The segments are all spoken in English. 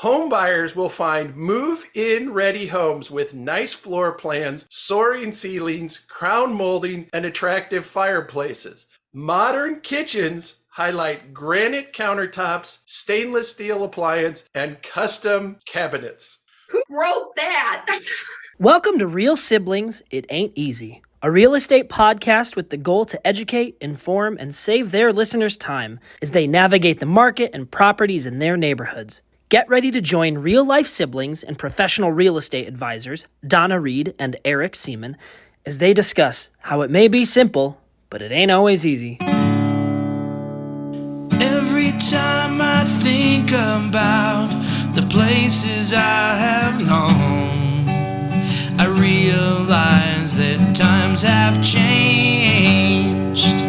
home buyers will find move-in ready homes with nice floor plans, soaring ceilings, crown molding, and attractive fireplaces. Modern kitchens highlight granite countertops, stainless steel appliance, and custom cabinets. Who wrote that? Welcome to Real Siblings, It Ain't Easy, a real estate podcast with the goal to educate, inform, and save their listeners time as they navigate the market and properties in their neighborhoods. Get ready to join real-life siblings and professional real estate advisors, Donna Reed and Eric Seemann, as they discuss how it may be simple, but it ain't always easy. Every time I think about the places I have known, I realize that times have changed.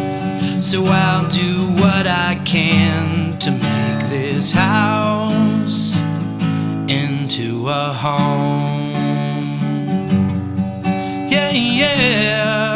So I'll do what I can to make this house into a home. Yeah, yeah.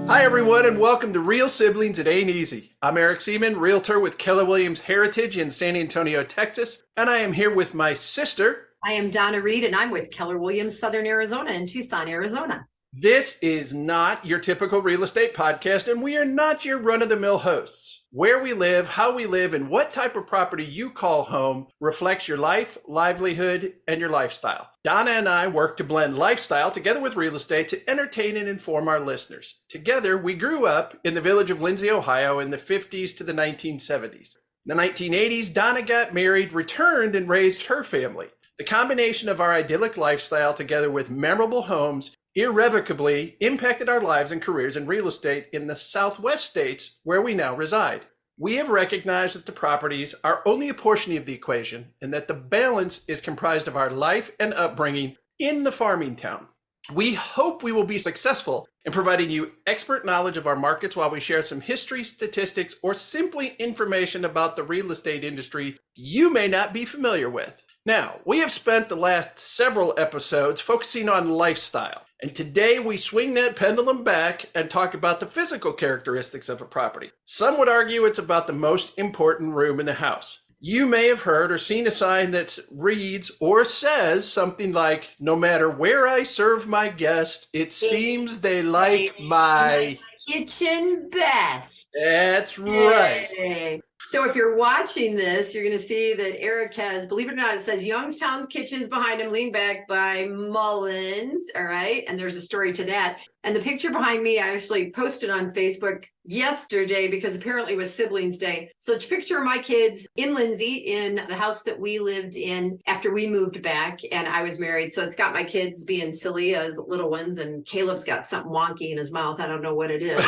Hi, everyone, and welcome to Real Siblings, It Ain't Easy. I'm Eric Seemann, realtor with Keller Williams Heritage in San Antonio, Texas, and I am here with my sister. I am Donna Reed, and I'm with Keller Williams Southern Arizona in Tucson, Arizona. This is not your typical real estate podcast, and we are not your run-of-the-mill hosts. Where we live, how we live, and what type of property you call home reflects your life, livelihood, and your lifestyle. Donna and I work to blend lifestyle together with real estate to entertain and inform our listeners. Together, we grew up in the village of Lindsey, Ohio in the 50s to the 1970s. In the 1980s, Donna got married, returned, and raised her family. The combination of our idyllic lifestyle together with memorable homes irrevocably impacted our lives and careers in real estate in the Southwest states where we now reside. We have recognized that the properties are only a portion of the equation and that the balance is comprised of our life and upbringing in the farming town. We hope we will be successful in providing you expert knowledge of our markets while we share some history, statistics, or simply information about the real estate industry you may not be familiar with. Now, we have spent the last several episodes focusing on lifestyle. And today we swing that pendulum back and talk about the physical characteristics of a property. Some would argue it's about the most important room in the house. You may have heard or seen a sign that reads or says something like, "No matter where I serve my guests, it seems they like my kitchen best." That's right. Yay. So if you're watching this, you're going to see that Eric has, believe it or not, it says Youngstown Kitchens behind him, lean back by Mullins. All right. And there's a story to that. And the picture behind me, I actually posted on Facebook yesterday because apparently it was Siblings Day. So it's a picture of my kids in Lindsey in the house that we lived in after we moved back and I was married. So it's got my kids being silly as little ones and Caleb's got something wonky in his mouth. I don't know what it is.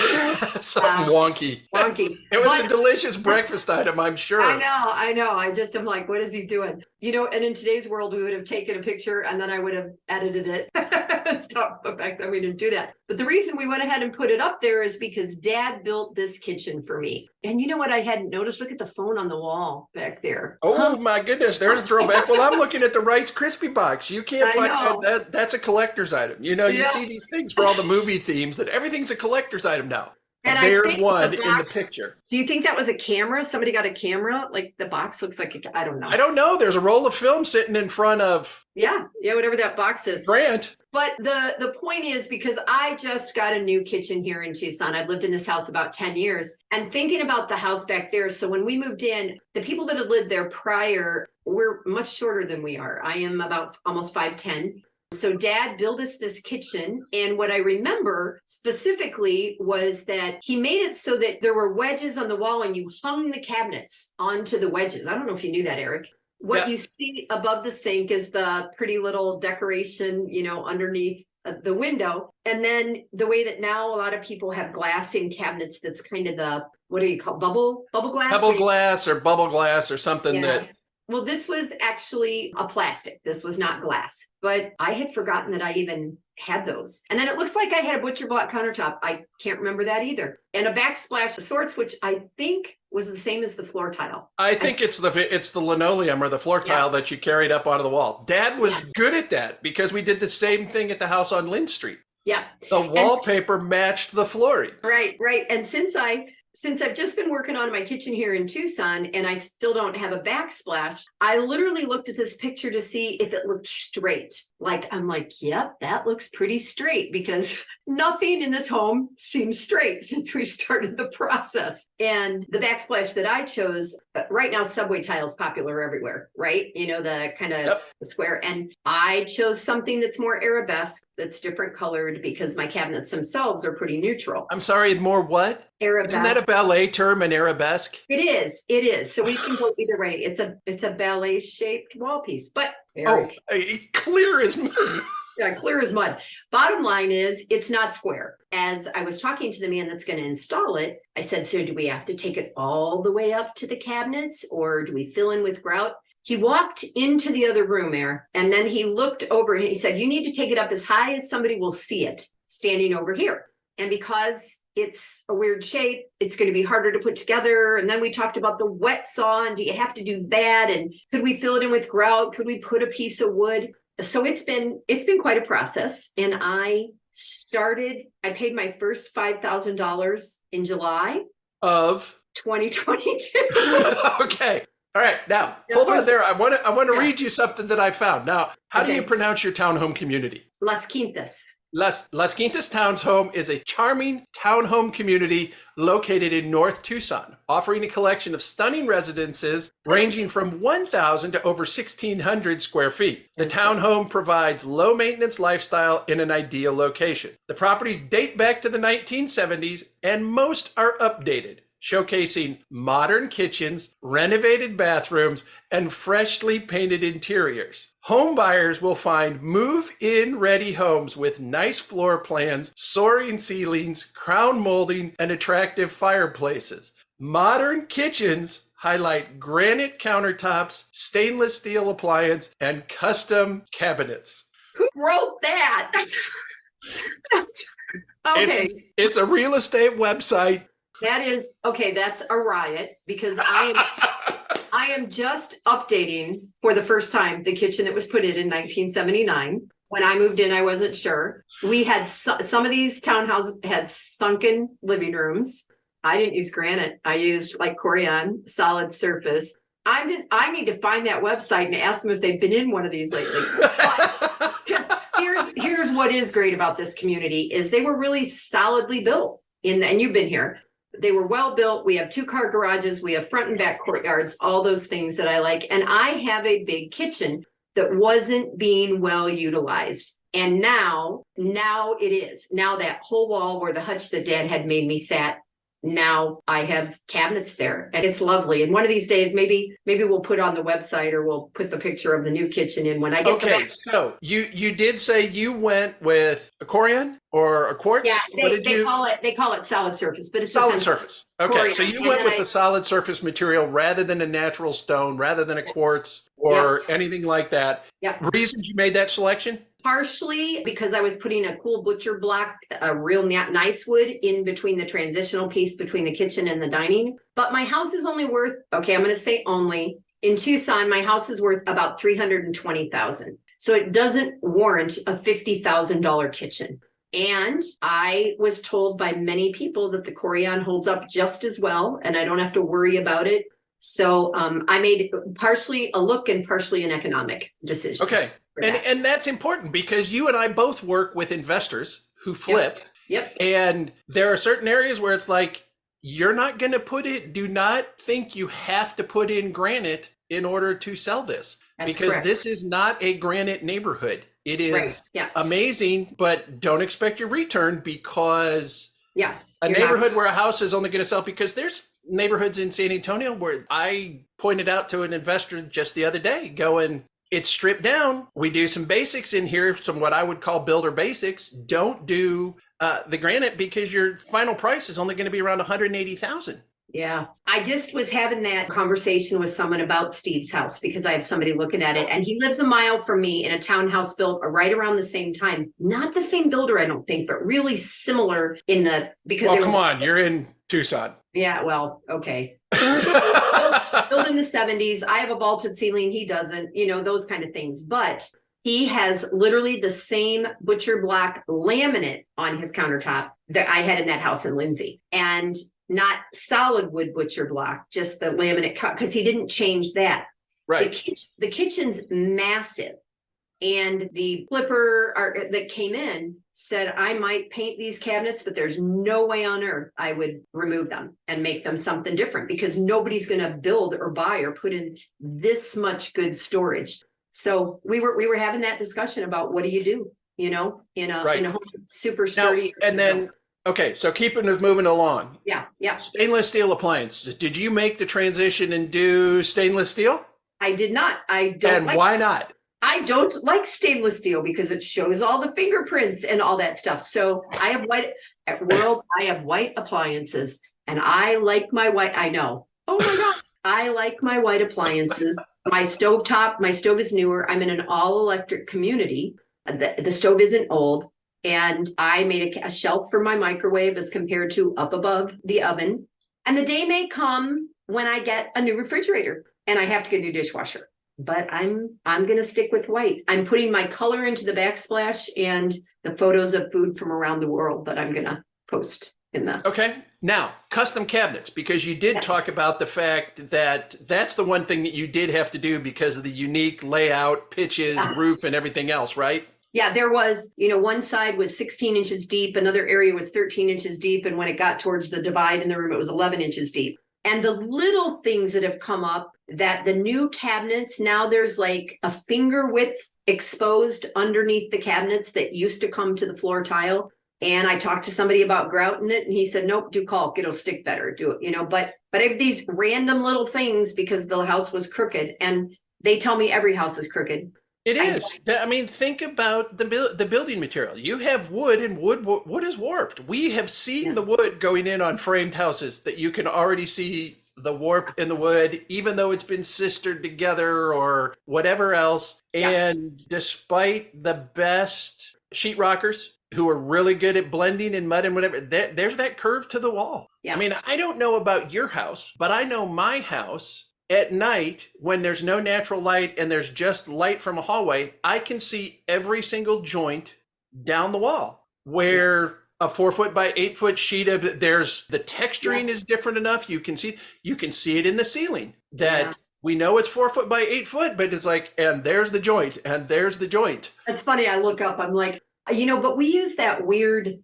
Something wonky. Wonky. It was a delicious breakfast item, I'm sure. I know. I just am like, what is he doing? You know, and in today's world, we would have taken a picture and then I would have edited it and stuff. But back then we didn't do that. But the reason we went ahead and put it up there is because Dad built this kitchen for me. And you know what I hadn't noticed? Look at the phone on the wall back there. Oh my goodness, there's a throwback. Well, I'm looking at the Rice Krispie box. You can't find that. That's a collector's item. You know, you see these things for all the movie themes that everything's a collector's item now. And there's one in the picture. Do you think that was a camera? Somebody got a camera? Like the box looks like I don't know. I don't know. There's a roll of film sitting in front of. Yeah, whatever that box is. Grant. But the point is because I just got a new kitchen here in Tucson. I've lived in this house about 10 years and thinking about the house back there. So when we moved in, the people that had lived there prior were much shorter than we are. I am about almost 5'10". So Dad built us this kitchen. And what I remember specifically was that he made it so that there were wedges on the wall and you hung the cabinets onto the wedges. I don't know if you knew that, Eric. What you see above the sink is the pretty little decoration, you know, underneath the window. And then the way that now a lot of people have glass in cabinets, that's kind of the, what do you call bubble glass? Bubble glass or something that. Well, this was actually a plastic. This was not glass, but I had forgotten that I even had those. And then it looks like I had a butcher block countertop. I can't remember that either. And a backsplash of sorts, which I think was the same as the floor tile. I think it's the linoleum or the floor tile that you carried up onto the wall. Dad was good at that because we did the same thing at the house on Lynn Street. Yeah. The wallpaper matched the flooring. Right. And since I since I've just been working on my kitchen here in Tucson and I still don't have a backsplash, I literally looked at this picture to see if it looked straight. Like, I'm like, yep, that looks pretty straight because nothing in this home seems straight since we started the process. And the backsplash that I chose, right now, subway tile's popular everywhere, right? You know, the kind of the square. And I chose something that's more arabesque, that's different colored because my cabinets themselves are pretty neutral. I'm sorry, more what? Arabesque. Isn't that a ballet term, an arabesque? It is. It is. So we can go either way. It's a ballet shaped wall piece, but clear as mud. Yeah, clear as mud. Bottom line is it's not square. As I was talking to the man that's going to install it, I said, so do we have to take it all the way up to the cabinets or do we fill in with grout? He walked into the other room there and then he looked over and he said, you need to take it up as high as somebody will see it standing over here. And because it's a weird shape, it's going to be harder to put together. And then we talked about the wet saw and do you have to do that? And could we fill it in with grout? Could we put a piece of wood? So it's been quite a process. And I paid my first $5,000 in July of 2022. Okay. All right. Now, hold on there. I want to read you something that I found. Now, how do you pronounce your townhome community? Las Quintas. Las Quintas Townhome is a charming townhome community located in North Tucson, offering a collection of stunning residences ranging from 1,000 to over 1,600 square feet. The townhome provides low-maintenance lifestyle in an ideal location. The properties date back to the 1970s, and most are updated, showcasing modern kitchens, renovated bathrooms, and freshly painted interiors. Home buyers will find move-in ready homes with nice floor plans, soaring ceilings, crown molding, and attractive fireplaces. Modern kitchens highlight granite countertops, stainless steel appliance, and custom cabinets. Who wrote that? Okay. It's a real estate website. That is, okay, that's a riot because I am just updating for the first time the kitchen that was put in 1979. When I moved in, I wasn't sure. We had some of these townhouses had sunken living rooms. I didn't use granite. I used like Corian, solid surface. I need to find that website and ask them if they've been in one of these lately. Here's what is great about this community is they were really solidly built and you've been here. They were well built. We have 2-car garages. We have front and back courtyards, all those things that I like. And I have a big kitchen that wasn't being well utilized. And now it is. Now that whole wall where the hutch that Dad had made me sat, now I have cabinets there and it's lovely. And one of these days, maybe we'll put on the website or we'll put the picture of the new kitchen in when I get Okay, so you did say you went with a Corian or a quartz? Yeah, they call it solid surface, but it's solid surface. Okay, Corian. so you went with the solid surface material rather than a natural stone, rather than a quartz or anything like that. Yeah. Reasons you made that selection? Partially because I was putting a cool butcher block, a real nice wood in between the transitional piece between the kitchen and the dining. But my house is only worth, okay, I'm going to say only, in Tucson, my house is worth about $320,000. So it doesn't warrant a $50,000 kitchen. And I was told by many people that the Corian holds up just as well, and I don't have to worry about it. So I made partially a look and partially an economic decision. Okay. And that's important because you and I both work with investors who flip. Yep. And there are certain areas where it's like, you're not going to do not think you have to put in granite in order to sell this. That's because correct. This is not a granite neighborhood. It is amazing, but don't expect your return because a neighborhood where a house is only going to sell, because there's neighborhoods in San Antonio where I pointed out to an investor just the other day going, it's stripped down. We do some basics in here, some what I would call builder basics. Don't do the granite because your final price is only going to be around $180,000. Yeah. I just was having that conversation with someone about Steve's house because I have somebody looking at it and he lives a mile from me in a townhouse built right around the same time. Not the same builder, I don't think, but really similar in the, because well, come on, you're in Tucson. Yeah, well, okay. Built in the 70s. I have a vaulted ceiling. He doesn't, those kind of things. But he has literally the same butcher block laminate on his countertop that I had in that house in Lindsey. And not solid wood butcher block, just the laminate cut, because he didn't change that. Right. The kitchen's massive. And the flipper that came in said, I might paint these cabinets, but there's no way on earth I would remove them and make them something different, because nobody's going to build or buy or put in this much good storage. So we were having that discussion about, what do you do, in a home super sturdy. Now, and then, okay, so keeping us moving along. Yeah. Stainless steel appliances. Did you make the transition and do stainless steel? I did not. I don't. And why not? I don't like stainless steel because it shows all the fingerprints and all that stuff. So I have I have white appliances, and I like my white. I know. Oh my God. I like my white appliances. My stove is newer. I'm in an all electric community. The stove isn't old. And I made a shelf for my microwave as compared to up above the oven. And the day may come when I get a new refrigerator and I have to get a new dishwasher. But I'm going to stick with white. I'm putting my color into the backsplash and the photos of food from around the world that I'm going to post in the. Okay. Now, custom cabinets, because you did talk about the fact that that's the one thing that you did have to do because of the unique layout, pitches, roof, and everything else, right? Yeah, there was, one side was 16 inches deep. Another area was 13 inches deep. And when it got towards the divide in the room, it was 11 inches deep. And the little things that have come up, that the new cabinets, now there's like a finger width exposed underneath the cabinets that used to come to the floor tile. And I talked to somebody about grouting it, and he said, nope, do caulk, it'll stick better, do it, but I have these random little things because the house was crooked, and they tell me every house is crooked. It is. I mean, think about the building material. You have wood, and wood is warped. We have seen the wood going in on framed houses that you can already see the warp in the wood, even though it's been sistered together or whatever else. And despite the best sheetrockers who are really good at blending in mud and whatever, there's that curve to the wall. I mean, I don't know about your house, but I know my house. At night, when there's no natural light and there's just light from a hallway, I can see every single joint down the wall where a 4 foot by 8 foot sheet of there's the texturing is different enough. You can see it in the ceiling that we know it's 4 foot by 8 foot, but it's like, and there's the joint and there's the joint. It's funny. I look up, I'm like, but we use that weird,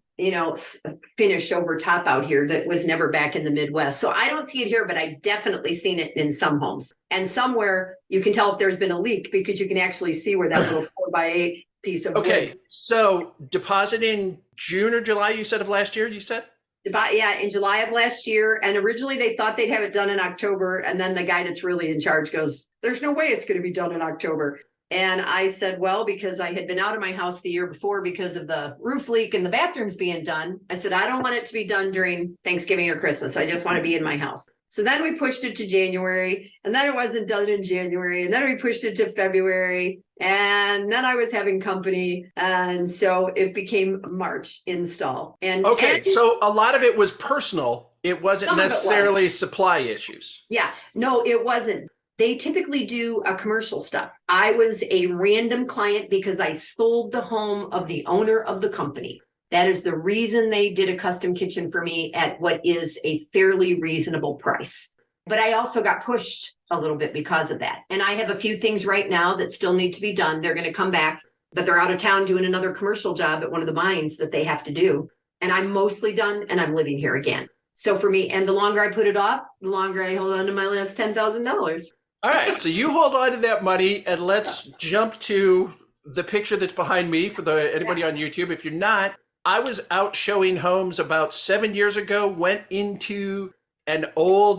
finish over top out here that was never back in the Midwest. So I don't see it here, but I definitely seen it in some homes. And somewhere you can tell if there's been a leak because you can actually see where that little 4 by 8 piece of wood. So deposit in June or July, you said, of last year, you said? In July of last year. And originally they thought they'd have it done in October. And then the guy that's really in charge goes, there's no way it's going to be done in October. And I said, well, because I had been out of my house the year before because of the roof leak and the bathrooms being done, I said, I don't want it to be done during Thanksgiving or Christmas. I just want to be in my house. So then we pushed it to January, and then it wasn't done in January. And then we pushed it to February. And then I was having company. And so it became March install. So a lot of it was personal. It wasn't necessarily supply issues. Yeah, no, it wasn't. They typically do a commercial stuff. I was a random client because I sold the home of the owner of the company. That is the reason they did a custom kitchen for me at what is a fairly reasonable price. But I also got pushed a little bit because of that. And I have a few things right now that still need to be done. They're going to come back, but they're out of town doing another commercial job at one of the mines that they have to do. And I'm mostly done, and I'm living here again. So for me, and the longer I put it off, the longer I hold on to my last $10,000. All right, so you hold on to that money, and let's jump to the picture that's behind me for anybody on YouTube. If you're not, I was out showing homes about 7 years ago, went into an old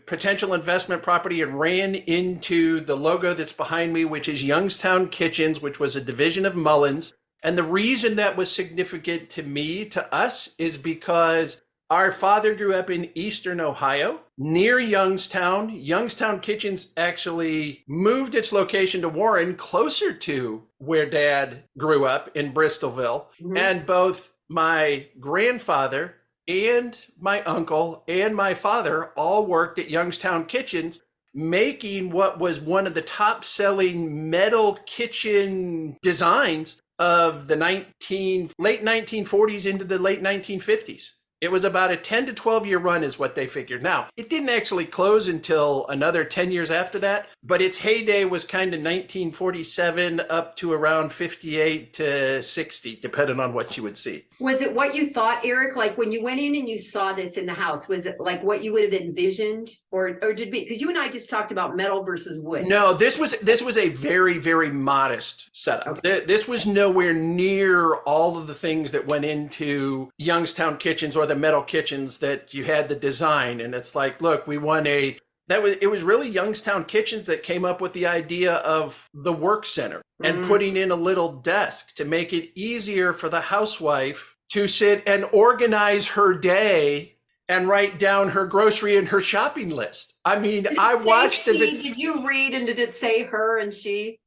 potential investment property and ran into the logo that's behind me, which is Youngstown Kitchens, which was a division of Mullins. And the reason that was significant to us, is because our father grew up in Eastern Ohio, near Youngstown. Youngstown Kitchens actually moved its location to Warren, closer to where Dad grew up in Bristolville. Mm-hmm. And both my grandfather and my uncle and my father all worked at Youngstown Kitchens, making what was one of the top-selling metal kitchen designs of the late 1940s into the late 1950s. It was about a 10 to 12 year run is what they figured. Now, it didn't actually close until another 10 years after that, but its heyday was kind of 1947 up to around 58 to 60, depending on what you would see. Was it what you thought, Eric? Like when you went in and you saw this in the house, was it like what you would have envisioned, or did we? Because you and I just talked about metal versus wood. No, this was a very, very modest setup. Okay. This was nowhere near all of the things that went into Youngstown Kitchens or the metal kitchens that you had the design. And it's like, look, we want it was really Youngstown Kitchens that came up with the idea of the work center and putting in a little desk to make it easier for the housewife to sit and organize her day and write down her grocery and her shopping list. I mean, I watched it. Did you read and did it say her and she?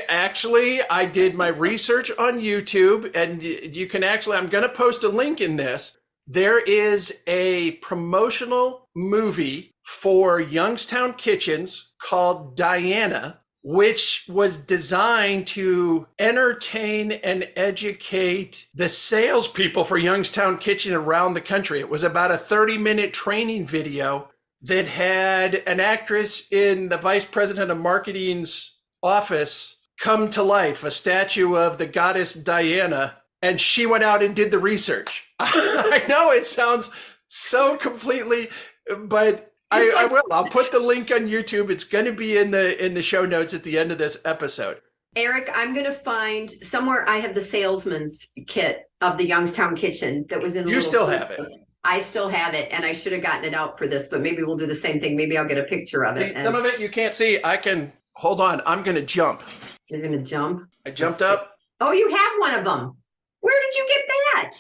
Actually, I did my research on YouTube, and you can actually, I'm going to post a link in this. There is a promotional movie for Youngstown Kitchens called Diana, which was designed to entertain and educate the salespeople for Youngstown Kitchen around the country. It was about a 30-minute training video that had an actress in the vice president of marketing's office come to life, a statue of the goddess Diana, and she went out and did the research. I know it sounds so completely, but I will. I'll put the link on YouTube. It's going to be in the show notes at the end of this episode. Eric, I'm going to find somewhere. I have the salesman's kit of the Youngstown Kitchen that was in the You still have it. I still have it, and I should have gotten it out for this, but maybe we'll do the same thing. Maybe I'll get a picture of it. Some of it you can't see. I can. Hold on. I'm going to jump. You're going to jump? I jumped up. Oh, you have one of them. Where did you get that?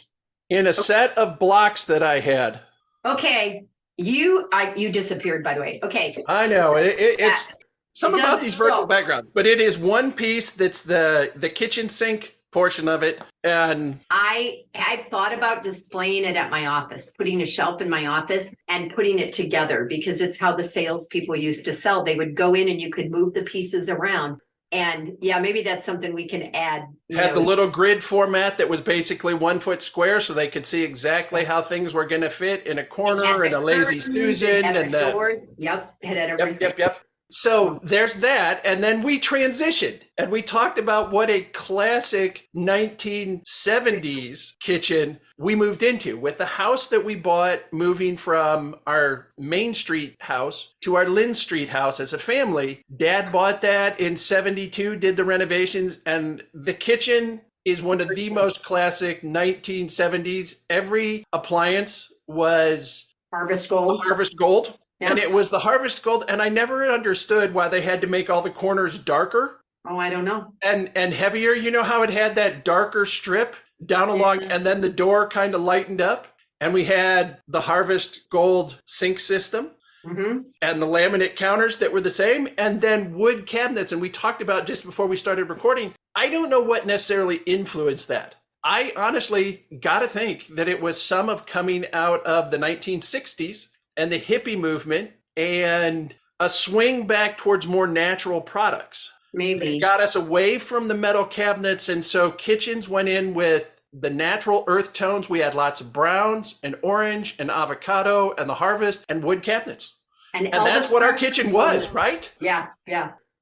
In a set of blocks that I had. Okay. You disappeared, by the way. Okay. I know. It's something about these virtual backgrounds, but it is one piece that's the kitchen sink portion of it. And I thought about displaying it at my office, putting a shelf in my office and putting it together, because it's how the salespeople used to sell. They would go in and you could move the pieces around. And yeah, maybe that's something we can add. Had the little grid format that was basically 1 foot square, so they could see exactly how things were going to fit in a corner and a lazy Susan and the doors. Yep. It had everything. Yep. So there's that. And then we transitioned and we talked about what a classic 1970s kitchen we moved into with the house that we bought, moving from our Main Street house to our Lynn Street house as a family. Dad bought that in 72, did the renovations, and the kitchen is one of the most classic 1970s. Every appliance was Harvest Gold. Yeah. And it was the Harvest Gold, and I never understood why they had to make all the corners darker. Oh, I don't know. And heavier. You know how it had that darker strip down along, and then the door kind of lightened up, and we had the Harvest Gold sink system, and the laminate counters that were the same, and then wood cabinets. And we talked about just before we started recording, I don't know what necessarily influenced that. I honestly got to think that it was some of coming out of the 1960s and the hippie movement and a swing back towards more natural products. Maybe. It got us away from the metal cabinets. And so kitchens went in with the natural earth tones. We had lots of browns and orange and avocado and the Harvest and wood cabinets. And that's what our kitchen was, right? Yeah.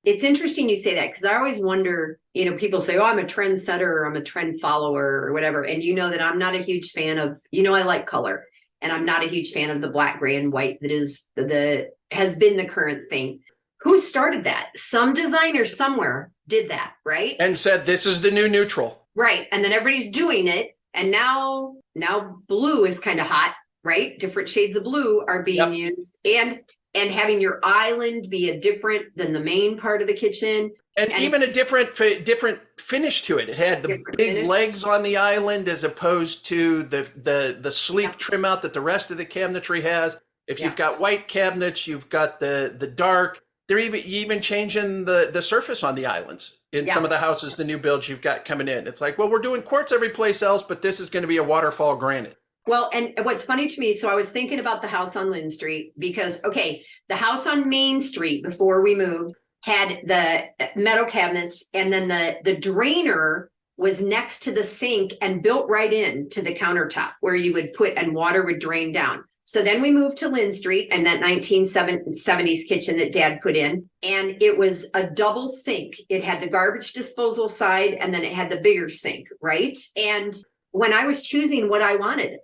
It's interesting you say that, because I always wonder, people say, oh, I'm a trendsetter or I'm a trend follower or whatever. And you know that I'm not a huge fan of, I like color. And I'm not a huge fan of the black, gray, and white that has been the current thing. Who started that? Some designer somewhere did that, right? And said, this is the new neutral. Right. And then everybody's doing it. And now blue is kind of hot, right? Different shades of blue are being used. And having your island be a different than the main part of the kitchen. And even a different finish to it. It had the big legs on the island as opposed to the sleek trim out that the rest of the cabinetry has. If you've got white cabinets, you've got the dark. They're even changing the surface on the islands in some of the houses, the new builds you've got coming in. It's like, well, we're doing quartz every place else, but this is going to be a waterfall granite. Well, and what's funny to me, so I was thinking about the house on Lynn Street because, the house on Main Street before we moved had the metal cabinets, and then the drainer was next to the sink and built right in to the countertop where you would put and water would drain down. So then we moved to Lynn St and that 1970s kitchen that Dad put in. And it was a double sink. It had the garbage disposal side and then it had the bigger sink, right? And when I was choosing what I wanted,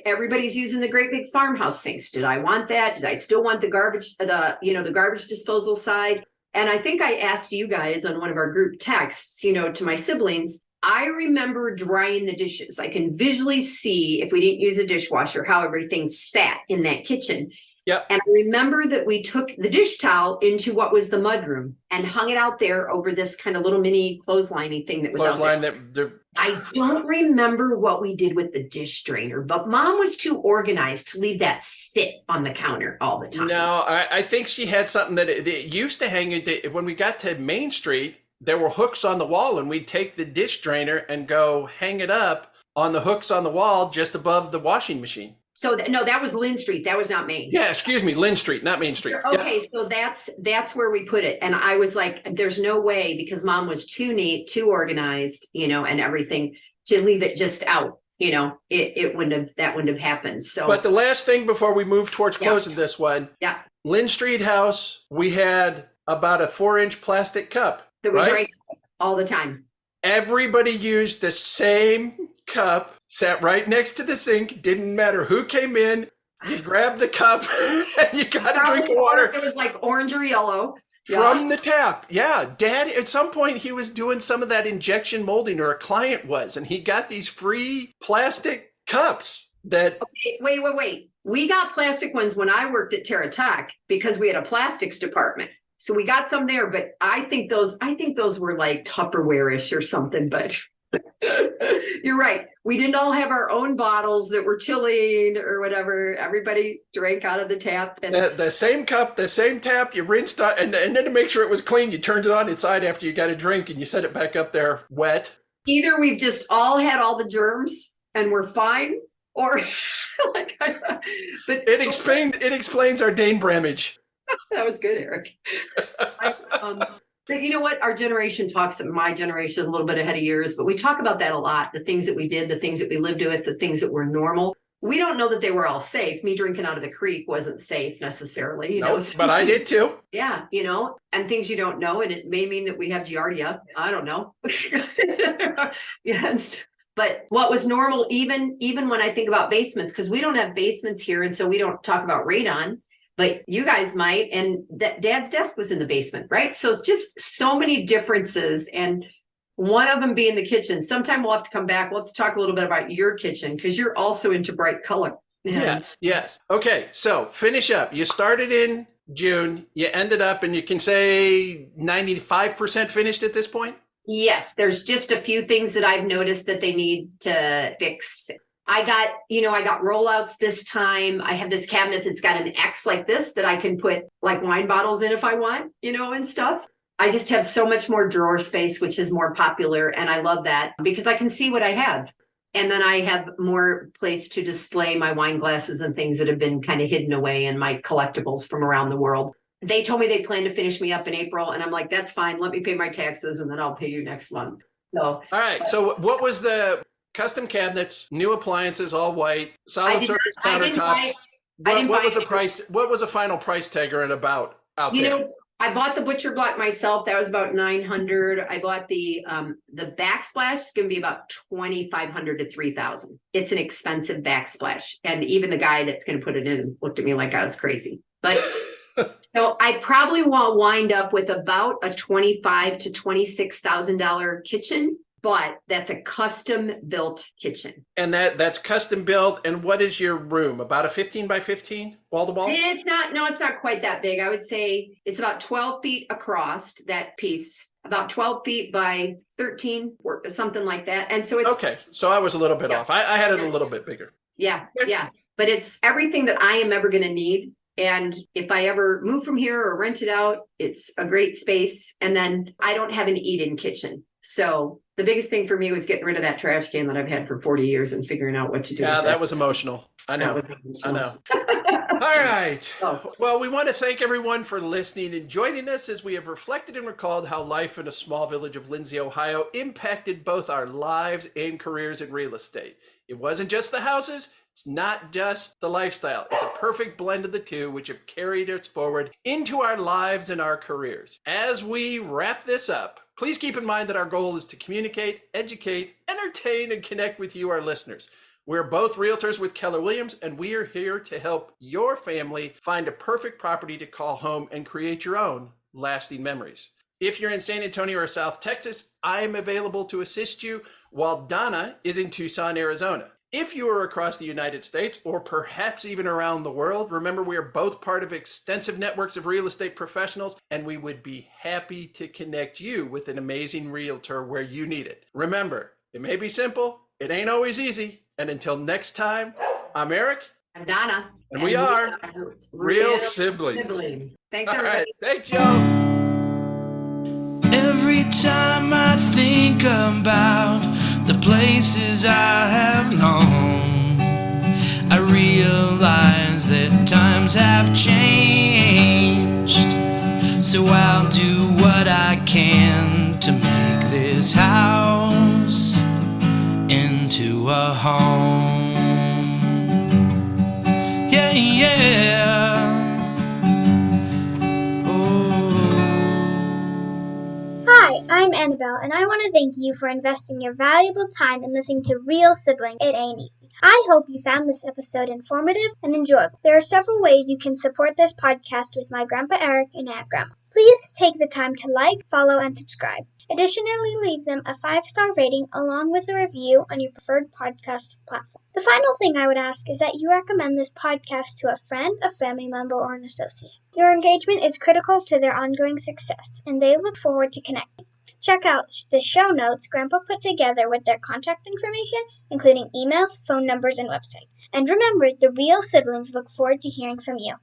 everybody's using the great big farmhouse sinks. Did I want that? Did I still want the garbage, the garbage disposal side? And I think I asked you guys on one of our group texts, to my siblings, I remember drying the dishes. I can visually see, if we didn't use a dishwasher, how everything sat in that kitchen. Yep. And I remember that we took the dish towel into what was the mudroom and hung it out there over this kind of little mini clotheslining thing that was out there. I don't remember what we did with the dish drainer, but Mom was too organized to leave that sit on the counter all the time. No, I think she had something that it used to hang. When we got to Main Street, there were hooks on the wall, and we'd take the dish drainer and go hang it up on the hooks on the wall just above the washing machine. So no, that was Lynn St. That was not Main. Yeah, excuse me, Lynn St, not Main Street. Okay, yeah. So that's where we put it. And I was like, there's no way, because Mom was too neat, too organized, and everything, to leave it just out. That wouldn't have happened. So, but the last thing before we move towards closing this one, Lynn St house, we had about a 4-inch plastic cup that we drank all the time. Everybody used the same cup, sat right next to the sink. Didn't matter who came in. You grabbed the cup and you got a drink of water. It was like orange or yellow. From the tap. Yeah. Dad, at some point, he was doing some of that injection molding, or a client was, and he got these free plastic cups that. Okay, wait. We got plastic ones when I worked at TerraTech because we had a plastics department. So we got some there, but I think those were like Tupperware-ish or something, but you're right. We didn't all have our own bottles that were chilling or whatever. Everybody drank out of the tap. And the same cup, the same tap, you rinsed out, and then to make sure it was clean, you turned it on its side after you got a drink and you set it back up there wet. Either we've just all had all the germs and we're fine, or but it explains our Dane Bramage. That was good, Eric. But you know what? Our generation talks, my generation, a little bit ahead of yours, but we talk about that a lot. The things that we did, the things that we lived with, the things that were normal. We don't know that they were all safe. Me drinking out of the creek wasn't safe necessarily. But I did too. Yeah, and things you don't know. And it may mean that we have Giardia. I don't know. Yes. But what was normal, even when I think about basements, because we don't have basements here. And so we don't talk about radon. But you guys might, and that Dad's desk was in the basement, right? So it's just so many differences, and one of them being the kitchen. Sometime we'll have to come back. We'll have to talk a little bit about your kitchen, because you're also into bright color. Yes. Okay, so finish up. You started in June. You ended up, and you can say 95% finished at this point? Yes, there's just a few things that I've noticed that they need to fix. I got rollouts this time. I have this cabinet that's got an X like this that I can put like wine bottles in if I want, and stuff. I just have so much more drawer space, which is more popular. And I love that because I can see what I have. And then I have more place to display my wine glasses and things that have been kind of hidden away, and my collectibles from around the world. They told me they plan to finish me up in April. And I'm like, that's fine. Let me pay my taxes and then I'll pay you next month. So, all right. So what was the custom cabinets, new appliances, all white, solid surface countertops? What was the price? What was the final price tag or about out there? I bought the butcher block myself. That was about $900. I bought the backsplash. It's going to be about $2,500 to $3,000. It's an expensive backsplash, and even the guy that's going to put it in looked at me like I was crazy. But so I probably will wind up with about a $25,000 to $26,000 kitchen. But that's a custom built kitchen. And that's custom built. And what is your room? About a 15 by 15 wall to wall? It's not quite that big. I would say it's about 12 feet across, that piece, about 12 feet by 13 or something like that. And so it's okay. So I was a little bit off. I had it a little bit bigger. Yeah. But it's everything that I am ever going to need. And if I ever move from here or rent it out, it's a great space. And then I don't have an eat-in kitchen. So the biggest thing for me was getting rid of that trash can that I've had for 40 years and figuring out what to do. Yeah, that was emotional. I know. All right. Well, we want to thank everyone for listening and joining us as we have reflected and recalled how life in a small village of Lindsey, Ohio impacted both our lives and careers in real estate. It wasn't just the houses. It's not just the lifestyle. It's a perfect blend of the two, which have carried us forward into our lives and our careers. As we wrap this up, please keep in mind that our goal is to communicate, educate, entertain, and connect with you, our listeners. We're both realtors with Keller Williams, and we are here to help your family find a perfect property to call home and create your own lasting memories. If you're in San Antonio or South Texas, I am available to assist you, while Donna is in Tucson, Arizona. If you are across the United States or perhaps even around the world, remember we are both part of extensive networks of real estate professionals, and we would be happy to connect you with an amazing realtor where you need it. Remember, it may be simple, it ain't always easy, and until next time, I'm Eric. I'm Donna. And we are Real Siblings. Thanks, All everybody. right, thanks, y'all. Every time I think about the places I have known, I realize that times have changed. So I'll do what I can to make this house into a home. Yeah, yeah. Hi, I'm Annabelle, and I want to thank you for investing your valuable time in listening to Real Sibling. It Ain't Easy. I hope you found this episode informative and enjoyable. There are several ways you can support this podcast with my Grandpa Eric and Aunt Grandma. Please take the time to like, follow, and subscribe. Additionally, leave them a 5-star rating along with a review on your preferred podcast platform. The final thing I would ask is that you recommend this podcast to a friend, a family member, or an associate. Your engagement is critical to their ongoing success, and they look forward to connecting. Check out the show notes Grandpa put together with their contact information, including emails, phone numbers, and website. And remember, the Real Siblings look forward to hearing from you.